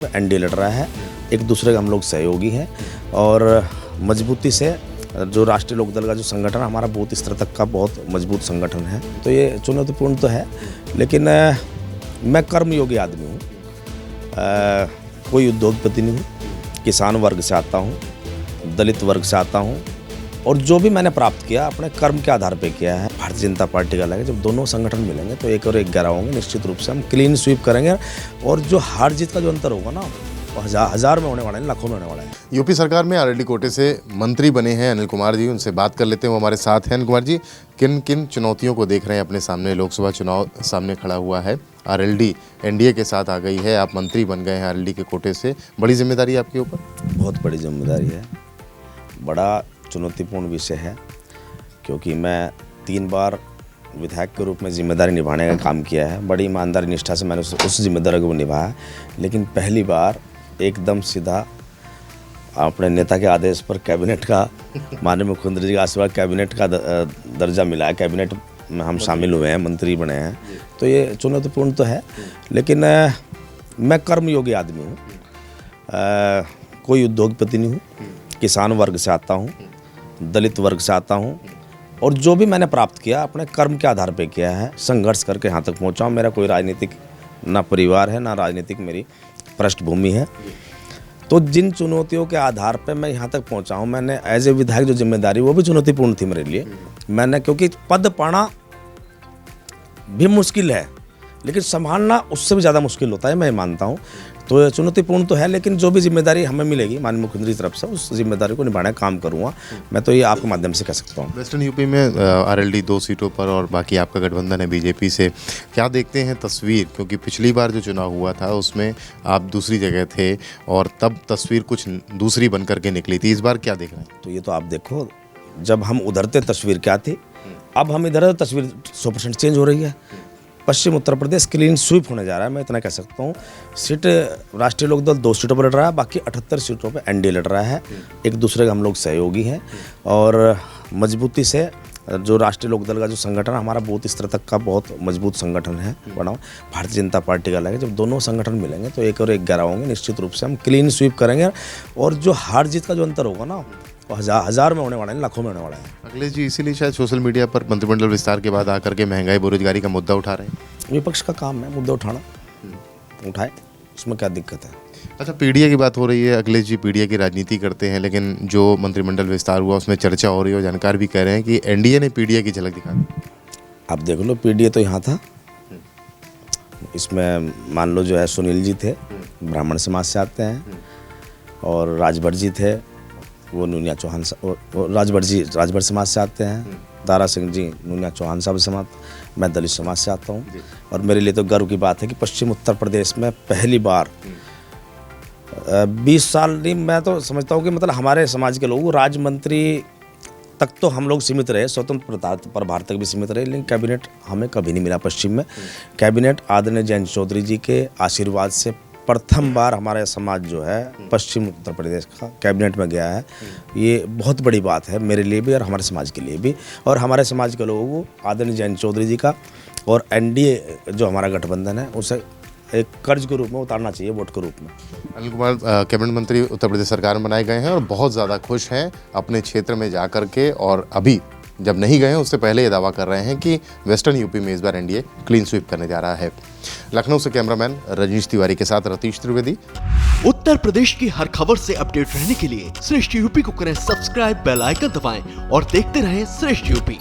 NDA लड़ रहा है, एक दूसरे का हम लोग सहयोगी हैं और मजबूती से जो राष्ट्रीय लोकदल का जो संगठन है हमारा बूथ स्तर तक का बहुत मजबूत संगठन है। तो ये चुनौतीपूर्ण तो है, लेकिन मैं कर्मयोगी आदमी हूँ, कोई उद्योगपति नहीं हूँ, किसान वर्ग से आता हूँ, दलित वर्ग से आता हूँ और जो भी मैंने प्राप्त किया अपने कर्म के आधार पे किया है। भारतीय जनता पार्टी का लगे जब दोनों संगठन मिलेंगे तो 1 और 11 होंगे, निश्चित रूप से हम क्लीन स्वीप करेंगे और जो हार जीत का जो अंतर होगा ना वो हजार में होने वाला है, लाखों में होने वाला है। यूपी सरकार में आरएलडी कोटे से मंत्री बने हैं अनिल कुमार जी, उनसे बात कर लेते हैं। वो हमारे साथ हैं। अनिल कुमार जी, किन किन चुनौतियों को देख रहे हैं अपने सामने? लोकसभा चुनाव सामने खड़ा हुआ है, आरएलडी एनडीए के साथ आ गई है, आप मंत्री बन गए हैं आरएलडी के कोटे से, बड़ी जिम्मेदारी आपके ऊपर? बहुत बड़ी जिम्मेदारी है, बड़ा चुनौतीपूर्ण विषय है, क्योंकि मैं 3 बार विधायक के रूप में जिम्मेदारी निभाने का काम किया है। बड़ी ईमानदारी निष्ठा से मैंने उस जिम्मेदारी को निभाया, लेकिन पहली बार एकदम सीधा अपने नेता के आदेश पर कैबिनेट का माननीय मुख्यमंत्री जी का आशीर्वाद, कैबिनेट का दर्जा मिला है, कैबिनेट में हम शामिल हुए हैं, मंत्री बने हैं। तो ये चुनौतीपूर्ण तो है, लेकिन मैं कर्मयोगी आदमी हूँ, कोई उद्योगपति नहीं हूँ, किसान वर्ग से आता हूँ, दलित वर्ग से आता हूँ और जो भी मैंने प्राप्त किया अपने कर्म के आधार पे किया है, संघर्ष करके यहाँ तक पहुँचा हूँ। मेरा कोई राजनीतिक ना परिवार है ना राजनीतिक मेरी पृष्ठभूमि है। तो जिन चुनौतियों के आधार पे मैं यहाँ तक पहुँचा हूँ, मैंने एज ए विधायक जो जिम्मेदारी वो भी चुनौतीपूर्ण थी मेरे लिए। मैंने क्योंकि पद पाना भी मुश्किल है, लेकिन संभालना उससे भी ज़्यादा मुश्किल होता है, मैं मानता हूँ। तो चुनौतीपूर्ण तो है, लेकिन जो भी जिम्मेदारी हमें मिलेगी माननीय मुख्यमंत्री की तरफ से उस जिम्मेदारी को निभाने का काम करूँगा। मैं तो ये आपके माध्यम से कह सकता हूँ। वेस्टर्न यूपी में आरएलडी 2 सीटों पर और बाकी आपका गठबंधन है बीजेपी से, क्या देखते हैं तस्वीर? क्योंकि पिछली बार जो चुनाव हुआ था उसमें आप दूसरी जगह थे और तब तस्वीर कुछ दूसरी बन करके निकली थी, इस बार क्या देख रहे हैं? तो ये तो आप देखो, जब हम उधर थे तस्वीर क्या थी, अब हम इधर तस्वीर 100% चेंज हो रही है। पश्चिम उत्तर प्रदेश क्लीन स्वीप होने जा रहा है, मैं इतना कह सकता हूँ। सीट राष्ट्रीय लोकदल 2 सीटों पर लड़ रहा है, बाकी 78 सीटों पर एनडीए लड़ रहा है, एक दूसरे का हम लोग सहयोगी हैं और मजबूती से जो राष्ट्रीय लोकदल का जो संगठन है हमारा बूथ स्तर तक का बहुत मजबूत संगठन है बना। भारतीय जनता पार्टी का लगे जब दोनों संगठन मिलेंगे तो 1 और 11 होंगे, निश्चित रूप से हम क्लीन स्वीप करेंगे और जो हार जीत का जो अंतर होगा ना वो हजार में होने वाला है, लाखों में होने वाला है। अखिलेश जी इसीलिए शायद सोशल मीडिया पर मंत्रिमंडल विस्तार के बाद आकर के महंगाई बेरोजगारी का मुद्दा उठा रहे हैं। विपक्ष का काम है मुद्दा उठाना, उठाए, उसमें क्या दिक्कत है? अच्छा, पीडीए की बात हो रही है, अखिलेश जी पीडीए की राजनीति करते हैं, लेकिन जो मंत्रिमंडल विस्तार हुआ उसमें चर्चा हो रही है और जानकार भी कह रहे हैं कि एनडीए ने पीडीए की झलक दिखा दी। आप देख लो, पीडीए तो यहाँ था, इसमें मान लो जो है सुनील जी थे, ब्राह्मण समाज से आते हैं, और राजभर जी थे, वो नूनिया चौहान, राजभर जी राजभर समाज से आते हैं, दारा सिंह जी नूनिया चौहान साहब समाज, मैं दलित समाज से आता हूँ। और मेरे लिए तो गर्व की बात है कि पश्चिम उत्तर प्रदेश में पहली बार 20 साल नहीं, मैं तो समझता हूँ कि मतलब हमारे समाज के लोग राजमंत्री तक तो हम लोग सीमित रहे, स्वतंत्र प्रभार तक भी सीमित रहे, लेकिन कैबिनेट हमें कभी नहीं मिला पश्चिम में। कैबिनेट आदरणीय जयंत चौधरी जी के आशीर्वाद से प्रथम बार हमारा समाज जो है पश्चिम उत्तर प्रदेश का कैबिनेट में गया है। ये बहुत बड़ी बात है मेरे लिए भी और हमारे समाज के लिए भी, और हमारे समाज के लोगों को आदरणीय जयंत चौधरी जी का और एनडीए जो हमारा गठबंधन है उसे एक कर्ज के रूप में उतारना चाहिए, वोट के रूप में। अनिल कुमार कैबिनेट मंत्री उत्तर प्रदेश सरकार में बनाए गए हैं और बहुत ज़्यादा खुश हैं अपने क्षेत्र में जा कर के, और अभी जब नहीं गए हैं उससे पहले ये दावा कर रहे हैं कि वेस्टर्न यूपी में इस बार एनडीए क्लीन स्वीप करने जा रहा है। लखनऊ से कैमरामैन रजनीश तिवारी के साथ रतीश त्रिवेदी। उत्तर प्रदेश की हर खबर से अपडेट रहने के लिए श्रेष्ठ यूपी को करें सब्सक्राइब, बेल आइकन दबाएं और देखते रहें श्रेष्ठ यूपी।